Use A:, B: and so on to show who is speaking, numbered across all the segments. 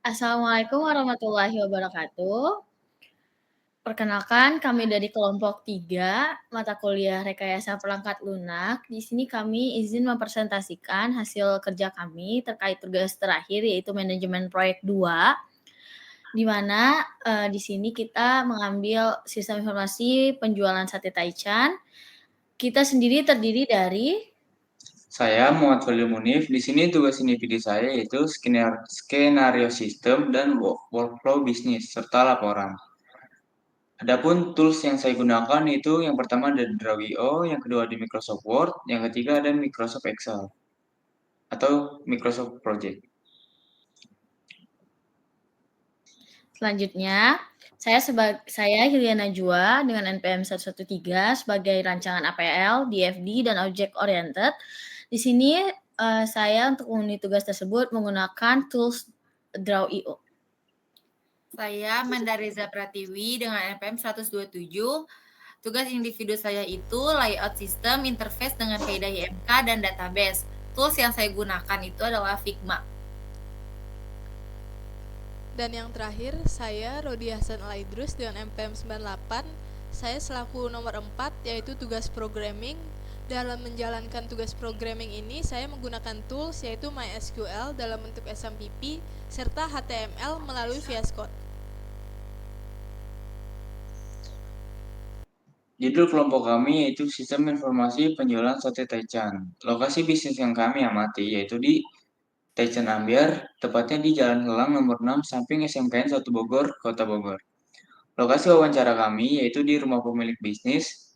A: Assalamualaikum warahmatullahi wabarakatuh. Perkenalkan, kami dari kelompok 3 mata kuliah Rekayasa Perangkat Lunak. Di sini kami izin mempresentasikan hasil kerja kami terkait tugas terakhir, yaitu manajemen proyek 2, di mana di sini kita mengambil sistem informasi penjualan sate Taichan. Kita sendiri terdiri dari
B: Saya Muhammad Fadil Munif. Di sini tugas individu saya yaitu skenario sistem dan workflow bisnis serta laporan. Adapun tools yang saya gunakan itu yang pertama ada Draw.io, yang kedua di Microsoft Word, yang ketiga ada Microsoft Excel atau Microsoft Project.
A: Selanjutnya, saya Hilya Najwa dengan NPM 113 sebagai rancangan APL, DFD, dan Object Oriented. Di sini saya untuk memenuhi tugas tersebut menggunakan tools Draw.io.
C: Saya Mandariza Pratiwi dengan NPM 127. Tugas individu saya itu layout sistem, interface dengan kaidah IMK, dan database. Tools yang saya gunakan itu adalah Figma.
D: Dan yang terakhir, saya Rodi Hasan Alaidrus dengan NPM 98. Saya selaku nomor 4, yaitu tugas programming. Dalam menjalankan tugas programming ini, saya menggunakan tools yaitu MySQL dalam bentuk SMPP, serta HTML melalui VS Code.
B: Judul kelompok kami yaitu Sistem Informasi Penjualan Sate Taichan. Lokasi bisnis yang kami amati yaitu di Taichan Ambyar, tepatnya di Jalan Helang nomor 6, samping SMKN 1 Bogor, Kota Bogor. Lokasi wawancara kami yaitu di rumah pemilik bisnis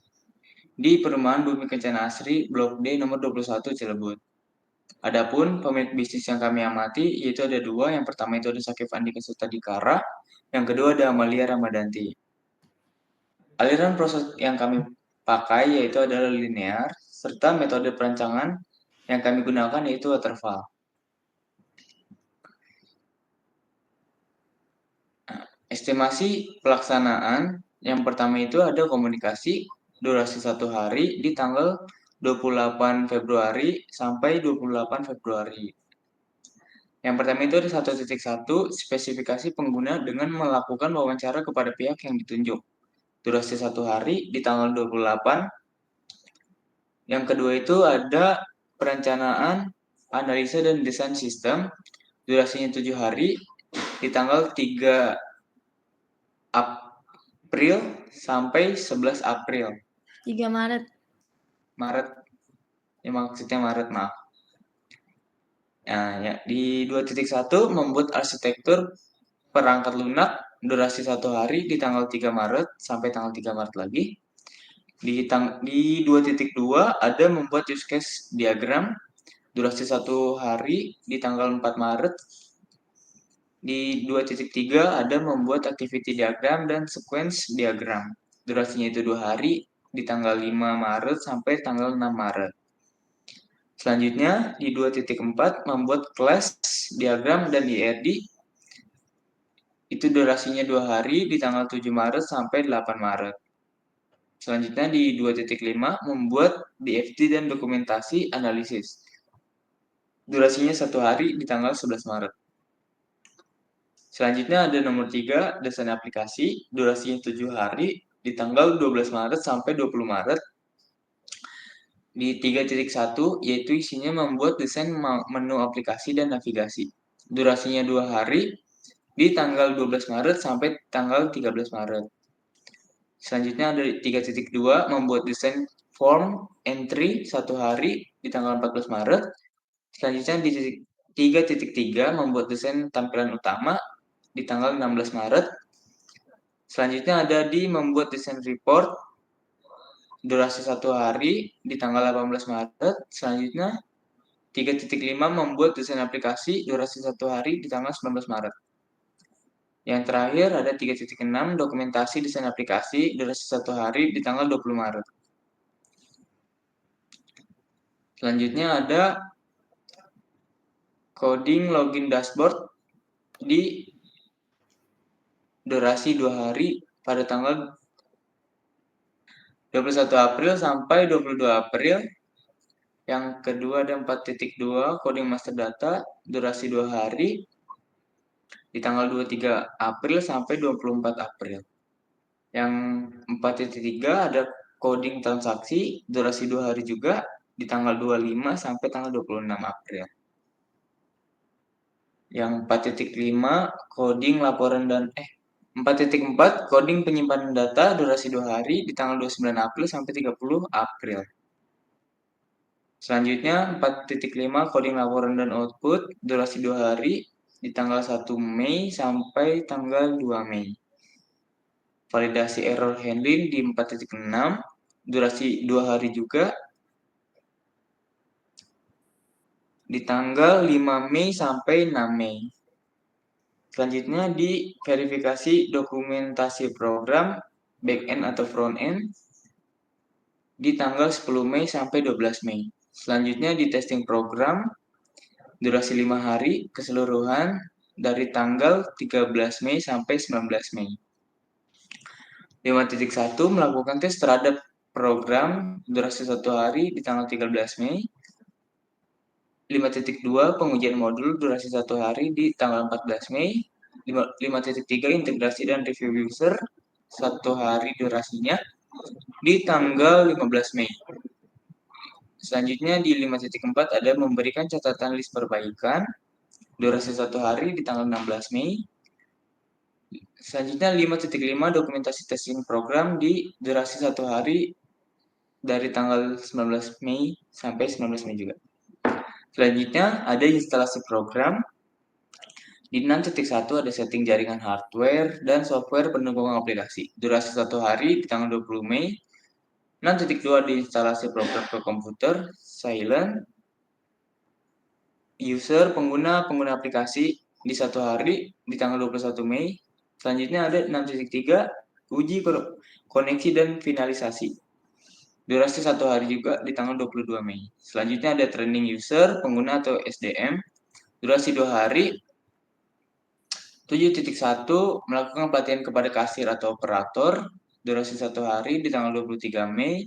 B: di Perumahan Bumi Kencana Asri, Blok D nomor 21 Cilebut. Adapun pemilik bisnis yang kami amati yaitu ada dua. Yang pertama itu ada Sakif Andika Sutadikara, yang kedua ada Amalia Ramadanti. Aliran proses yang kami pakai yaitu adalah linear, serta metode perancangan yang kami gunakan yaitu waterfall. Estimasi pelaksanaan yang pertama itu ada komunikasi durasi 1 hari di tanggal 28 Februari sampai 28 Februari. Yang pertama itu ada 1.1 spesifikasi pengguna dengan melakukan wawancara kepada pihak yang ditunjuk. Durasi 1 hari di tanggal 28. Yang kedua itu ada perencanaan, analisa dan desain sistem. Durasinya 7 hari di tanggal 3 April sampai 11 April.
A: 3 Maret.
B: Ya maksudnya Maret, maaf. Nah, ya, di 2.1 membuat arsitektur perangkat lunak durasi 1 hari di tanggal 3 Maret sampai tanggal 3 Maret lagi. Di 2.2 ada membuat use case diagram durasi 1 hari di tanggal 4 Maret. Di 2.3 ada membuat activity diagram dan sequence diagram. Durasinya itu 2 hari di tanggal 5 Maret sampai tanggal 6 Maret. Selanjutnya di 2.4 membuat class diagram dan IRD. Itu durasinya 2 hari di tanggal 7 Maret sampai 8 Maret. Selanjutnya di 2.5 membuat DFT dan dokumentasi analisis. Durasinya 1 hari di tanggal 11 Maret. Selanjutnya ada nomor 3, desain aplikasi, durasinya 7 hari di tanggal 12 Maret sampai 20 Maret. Di 3.1 yaitu isinya membuat desain menu aplikasi dan navigasi. Durasinya 2 hari di tanggal 12 Maret sampai tanggal 13 Maret. Selanjutnya ada 3.2 membuat desain form entry 1 hari di tanggal 14 Maret. Selanjutnya di 3.3 membuat desain tampilan utama di tanggal 16 Maret. Selanjutnya ada di membuat desain report durasi 1 hari di tanggal 18 Maret. Selanjutnya 3.5 membuat desain aplikasi durasi 1 hari di tanggal 19 Maret. Yang terakhir ada 3.6 dokumentasi desain aplikasi durasi 1 hari di tanggal 20 Maret. Selanjutnya ada coding login dashboard di durasi 2 hari pada tanggal 21 April sampai 22 April. Yang kedua ada 4.2 coding master data durasi 2 hari di tanggal 23 April sampai 24 April. Yang 4.3 ada coding transaksi, durasi 2 hari juga, di tanggal 25 sampai tanggal 26 April. Yang 4.5 coding laporan dan 4.4 coding penyimpanan data, durasi 2 hari, di tanggal 29 April sampai 30 April. Selanjutnya 4.5 coding laporan dan output, durasi 2 hari, di tanggal 1 Mei sampai tanggal 2 Mei. Validasi error handling di 4.6, durasi 2 hari juga, di tanggal 5 Mei sampai 6 Mei. Selanjutnya di verifikasi dokumentasi program back-end atau front-end di tanggal 10 Mei sampai 12 Mei. Selanjutnya di testing program durasi 5 hari keseluruhan dari tanggal 13 Mei sampai 19 Mei. 5.1 melakukan tes terhadap program durasi 1 hari di tanggal 13 Mei. 5.2 pengujian modul durasi 1 hari di tanggal 14 Mei. 5.3 integrasi dan review user 1 hari durasinya di tanggal 15 Mei. Selanjutnya di 5.4 ada memberikan catatan list perbaikan durasi 1 hari di tanggal 16 Mei. Selanjutnya 5.5 dokumentasi testing program di durasi 1 hari dari tanggal 19 Mei sampai 19 Mei juga. Selanjutnya ada instalasi program. Di 6.1 ada setting jaringan hardware dan software pendukung aplikasi. Durasi 1 hari di tanggal 20 Mei. 6.2 ada instalasi program ke komputer, silent, user, pengguna aplikasi di 1 hari di tanggal 21 Mei. Selanjutnya ada 6.3 uji koneksi dan finalisasi. Durasi 1 hari juga di tanggal 22 Mei. Selanjutnya ada training user, pengguna atau SDM. Durasi 2 hari. 7.1 melakukan pelatihan kepada kasir atau operator. Durasi 1 hari di tanggal 23 Mei.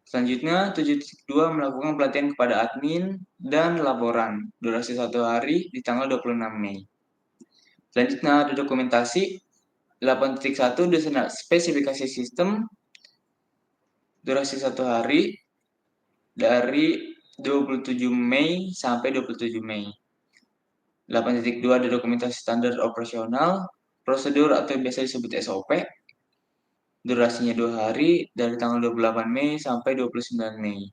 B: Selanjutnya 7.2 melakukan pelatihan kepada admin dan laporan. Durasi 1 hari di tanggal 26 Mei. Selanjutnya ada dokumentasi. 8.1 desain spesifikasi sistem. Durasi 1 hari dari 27 Mei sampai 27 Mei. 8.2 ada dokumentasi standar operasional, prosedur atau biasa disebut SOP. Durasinya 2 hari dari tanggal 28 Mei sampai 29 Mei.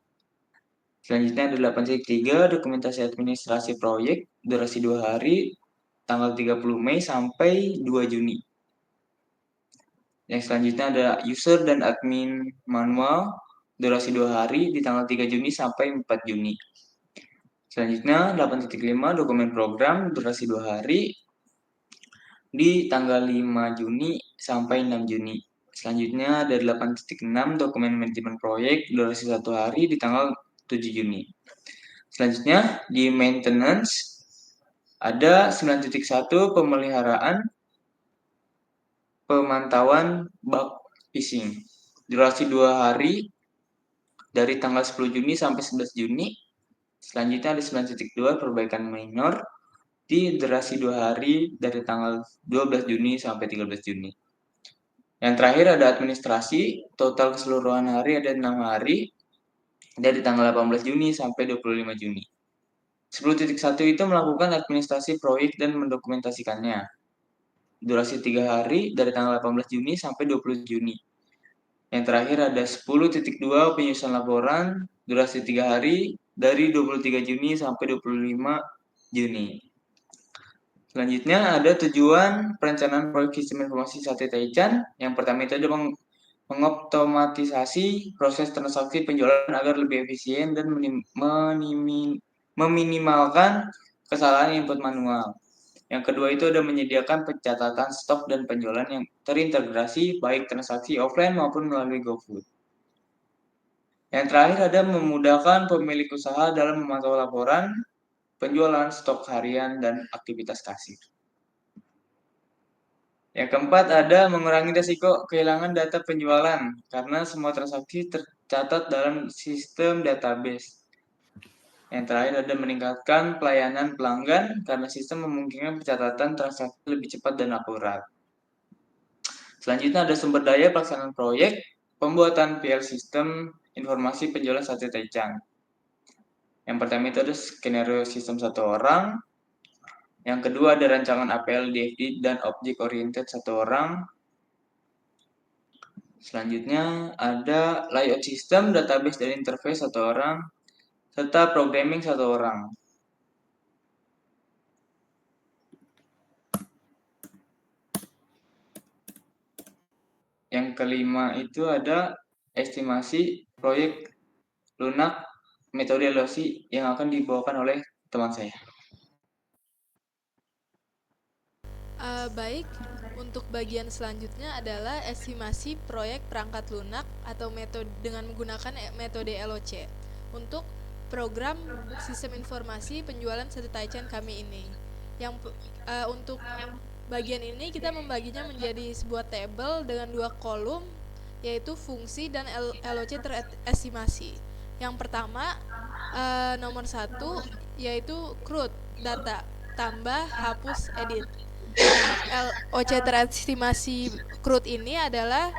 B: Selanjutnya ada 8.3 dokumentasi administrasi proyek, durasi 2 hari, tanggal 30 Mei sampai 2 Juni. Yang selanjutnya ada user dan admin manual, durasi 2 hari di tanggal 3 Juni sampai 4 Juni. Selanjutnya 8.5 dokumen program durasi 2 hari di tanggal 5 Juni sampai 6 Juni. Selanjutnya ada 8.6 dokumen manajemen proyek durasi 1 hari di tanggal 7 Juni. Selanjutnya di maintenance ada 9.1 pemeliharaan pemantauan bug phishing. Durasi 2 hari dari tanggal 10 Juni sampai 11 Juni. Selanjutnya ada 9.2 perbaikan minor di durasi 2 hari dari tanggal 12 Juni sampai 13 Juni. Yang terakhir ada administrasi, total keseluruhan hari ada 6 hari dari tanggal 18 Juni sampai 25 Juni. 10.1 itu melakukan administrasi proyek dan mendokumentasikannya. Durasi 3 hari dari tanggal 18 Juni sampai 20 Juni. Yang terakhir ada 10.2 penyusunan laporan, durasi 3 hari dari 23 Juni sampai 25 Juni. Selanjutnya ada tujuan perencanaan proyek sistem informasi satelit Taichan. Yang pertama itu ada mengoptimisasi proses transaksi penjualan agar lebih efisien dan meminimalkan kesalahan input manual. Yang kedua itu ada menyediakan pencatatan stok dan penjualan yang terintegrasi baik transaksi offline maupun melalui GoFood. Yang terakhir ada memudahkan pemilik usaha dalam memantau laporan, penjualan, stok harian, dan aktivitas kasir. Yang keempat ada mengurangi risiko kehilangan data penjualan karena semua transaksi tercatat dalam sistem database. Yang terakhir ada meningkatkan pelayanan pelanggan karena sistem memungkinkan pencatatan transaksi lebih cepat dan akurat. Selanjutnya ada sumber daya pelaksanaan proyek, pembuatan PL sistem informasi penjualan sate taichan. Yang pertama itu ada skenario sistem 1 orang. Yang kedua ada rancangan APL, DFD, dan objek oriented 1 orang. Selanjutnya ada layout sistem, database, dan interface 1 orang. Serta programming 1 orang. Yang kelima itu ada estimasi proyek lunak metode LOC yang akan dibawakan oleh teman saya.
D: Baik, untuk bagian selanjutnya adalah estimasi proyek perangkat lunak atau metode dengan menggunakan metode LOC untuk program sistem informasi penjualan sate taichan kami ini. Untuk bagian ini kita membaginya menjadi sebuah tabel dengan 2 kolom, yaitu fungsi dan LOC terestimasi. Yang pertama, nomor 1 yaitu CRUD data tambah hapus edit. LOC terestimasi CRUD ini adalah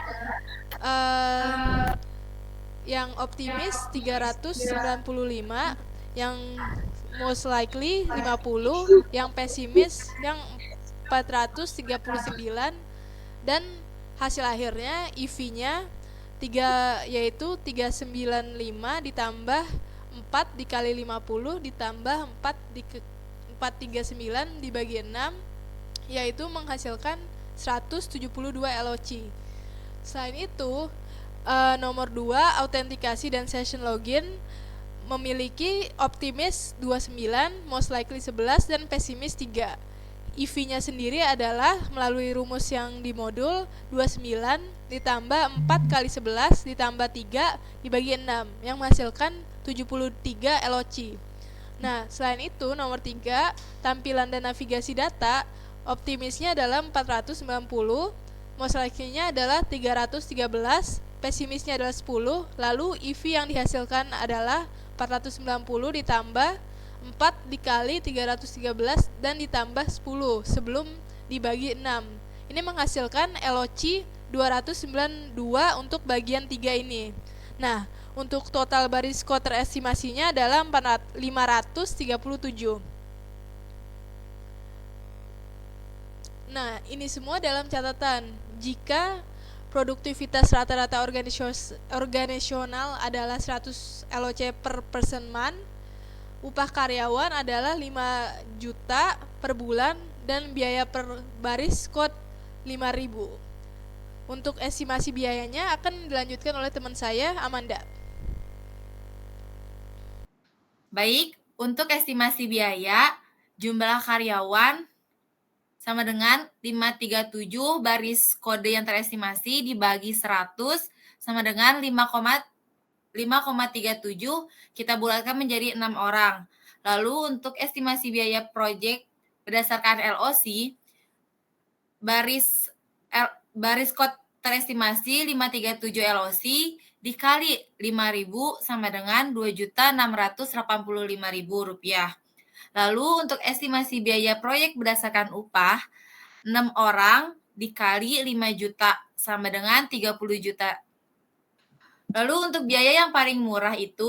D: yang optimis 395, yang most likely 50, yang pesimis yang 439, dan hasil akhirnya EV-nya yaitu 395 ditambah 4 dikali 50 ditambah 439 dibagi 6, yaitu menghasilkan 172 LOC. Selain itu, nomor 2, autentikasi dan session login memiliki optimis 29, most likely 11, dan pesimis 3. EV-nya sendiri adalah melalui rumus yang di modul 29 ditambah 4 kali 11 ditambah 3 dibagi 6 yang menghasilkan 73 LOC. Nah, selain itu nomor 3, tampilan dan navigasi data, optimisnya adalah 490, most likely-nya adalah 313, pesimisnya adalah 10, lalu EV yang dihasilkan adalah 490 ditambah 4 dikali 313 dan ditambah 10 sebelum dibagi 6. Ini menghasilkan LOC 292 untuk bagian 3 ini. Nah, untuk total baris kode terestimasinya adalah 537. Nah, ini semua dalam catatan. Jika produktivitas rata-rata organisasional adalah 100 LOC per person month, upah karyawan adalah 5 juta per bulan, dan biaya per baris kode 5.000. Untuk estimasi biayanya akan dilanjutkan oleh teman saya, Amanda.
C: Baik, untuk estimasi biaya, jumlah karyawan sama dengan 537 baris kode yang terestimasi dibagi 100 sama dengan 5,37, kita bulatkan menjadi 6 orang. Lalu untuk estimasi biaya proyek berdasarkan LOC, baris kode terestimasi 537 LOC dikali 5.000 sama dengan Rp2.685.000. Lalu untuk estimasi biaya proyek berdasarkan upah, 6 orang dikali 5 juta sama dengan 30 juta. Lalu untuk biaya yang paling murah itu,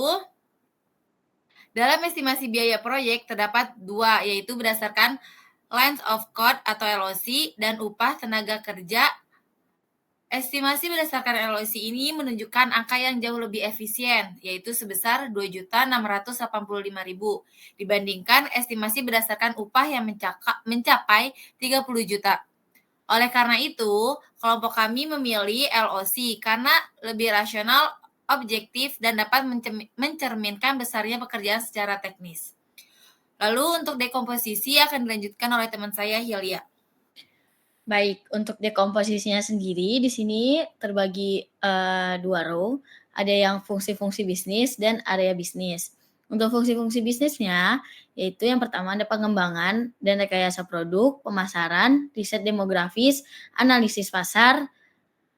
C: dalam estimasi biaya proyek terdapat 2, yaitu berdasarkan length of code atau LOC dan upah tenaga kerja. Estimasi berdasarkan LOC ini menunjukkan angka yang jauh lebih efisien, yaitu sebesar Rp2.685.000 dibandingkan estimasi berdasarkan upah yang mencapai 30 juta. Oleh karena itu, kelompok kami memilih LOC karena lebih rasional, objektif, dan dapat mencerminkan besarnya pekerjaan secara teknis. Lalu untuk dekomposisi akan dilanjutkan oleh teman saya, Hilya.
A: Baik, untuk dekomposisinya sendiri di sini terbagi 2 row, ada yang fungsi-fungsi bisnis dan area bisnis. Untuk fungsi-fungsi bisnisnya, yaitu yang pertama ada pengembangan dan rekayasa produk, pemasaran, riset demografis, analisis pasar,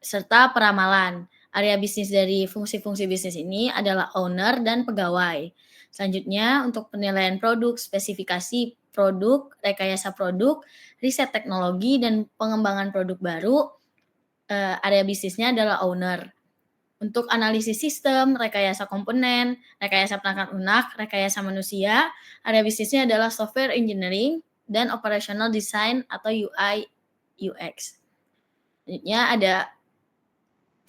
A: serta peramalan. Area bisnis dari fungsi-fungsi bisnis ini adalah owner dan pegawai. Selanjutnya, untuk penilaian produk, spesifikasi produk, rekayasa produk, riset teknologi, dan pengembangan produk baru, area bisnisnya adalah owner. Untuk analisis sistem, rekayasa komponen, rekayasa perangkat lunak, rekayasa manusia, area bisnisnya adalah software engineering dan operational design atau UI UX. Selanjutnya ada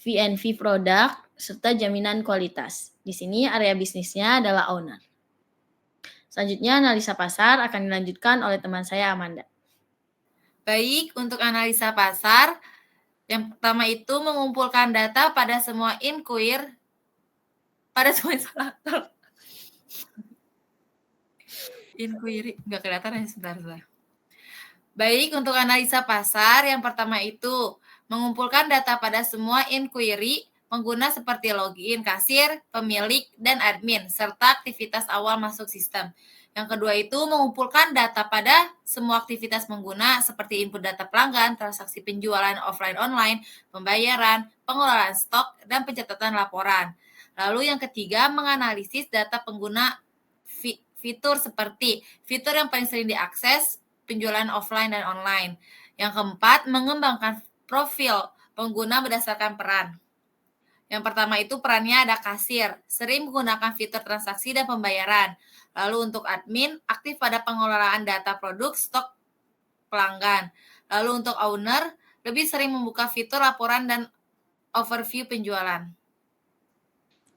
A: V&V product serta jaminan kualitas. Di sini area bisnisnya adalah owner. Selanjutnya analisa pasar akan dilanjutkan oleh teman saya Amanda.
C: Baik, untuk analisa pasar, yang pertama itu mengumpulkan data pada semua installator. Inquiry, nggak kelihatan ya, sebentar. Baik, untuk analisa pasar, yang pertama itu mengumpulkan data pada semua inquiry pengguna seperti login, kasir, pemilik, dan admin, serta aktivitas awal masuk sistem. Yang kedua itu mengumpulkan data pada semua aktivitas pengguna seperti input data pelanggan, transaksi penjualan offline online, pembayaran, pengelolaan stok, dan pencatatan laporan. Lalu yang ketiga menganalisis data pengguna fitur seperti fitur yang paling sering diakses, penjualan offline dan online. Yang keempat, mengembangkan profil pengguna berdasarkan peran. Yang pertama itu perannya ada kasir, sering menggunakan fitur transaksi dan pembayaran. Lalu untuk admin, aktif pada pengelolaan data produk, stok pelanggan. Lalu untuk owner, lebih sering membuka fitur laporan dan overview penjualan.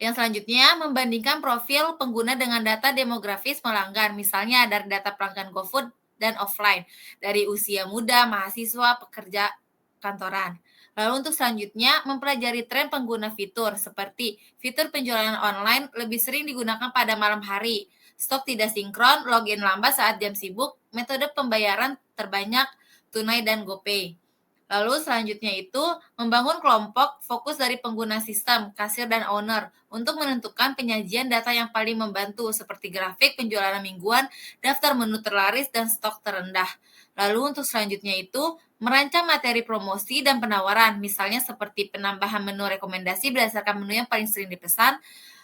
C: Yang selanjutnya, membandingkan profil pengguna dengan data demografis pelanggan, misalnya dari data pelanggan GoFood dan offline, dari usia muda, mahasiswa, pekerja kantoran. Lalu untuk selanjutnya, mempelajari tren pengguna fitur, seperti fitur penjualan online lebih sering digunakan pada malam hari, stok tidak sinkron, login lambat saat jam sibuk, metode pembayaran terbanyak tunai dan GoPay. Lalu selanjutnya itu membangun kelompok fokus dari pengguna sistem, kasir, dan owner untuk menentukan penyajian data yang paling membantu seperti grafik, penjualan mingguan, daftar menu terlaris, dan stok terendah. Lalu untuk selanjutnya itu merancang materi promosi dan penawaran, misalnya seperti penambahan menu rekomendasi berdasarkan menu yang paling sering dipesan,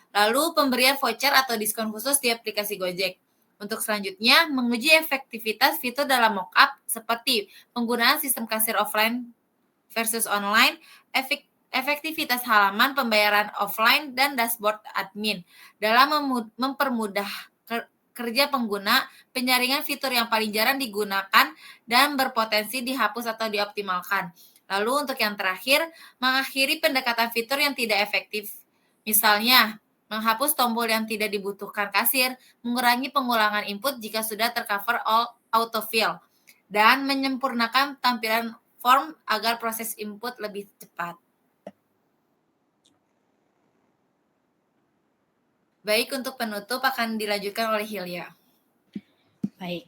C: lalu pemberian voucher atau diskon khusus di aplikasi Gojek. Untuk selanjutnya, menguji efektivitas fitur dalam mockup seperti penggunaan sistem kasir offline versus online, efektivitas halaman pembayaran offline, dan dashboard admin. Dalam mempermudah kerja pengguna, penyaringan fitur yang paling jarang digunakan dan berpotensi dihapus atau dioptimalkan. Lalu untuk yang terakhir, mengakhiri pendekatan fitur yang tidak efektif. Misalnya, menghapus tombol yang tidak dibutuhkan kasir, mengurangi pengulangan input jika sudah tercover all autofill, dan menyempurnakan tampilan form agar proses input lebih cepat. Baik, untuk penutup akan dilanjutkan oleh Hilya.
A: Baik,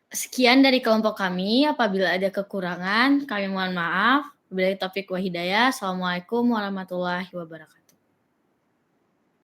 A: sekian dari kelompok kami. Apabila ada kekurangan, kami mohon maaf. Wabillahi taufiq wa hidayah. Assalamualaikum warahmatullahi wabarakatuh.